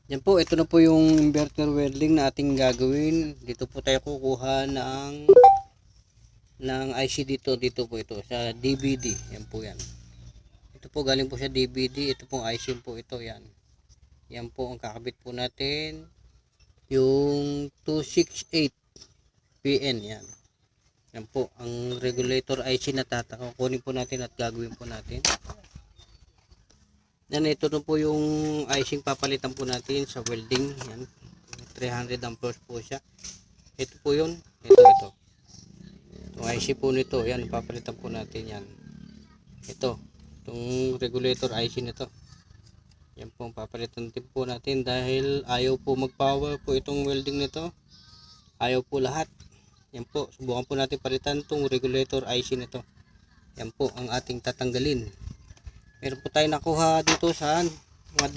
Yan po, ito na po yung inverter welding na ating gagawin. Dito po tayo kukuha ng IC dito po ito sa DVD. Yan po yan. Ito po galing po sa DVD. Ito pong IC po ito yan. Yan po ang kakabit po natin. Yung 268 PN yan. Yan po ang regulator IC na kukunin po natin at gagawin po natin. Yan, ito na po yung icing papalitan po natin sa welding. Yan, 300 amperes po siya. Ito po yun. Ito. Itong IC po nito. Yan, papalitan po natin yan. Itong regulator IC nito. Yan po, papalitan din po natin dahil ayaw po mag-power po itong welding nito. Ayaw po lahat. Yan po, subukan po natin palitan itong regulator IC nito. Yan po ang ating tatanggalin. Meron po tayo nakuha dito sa mga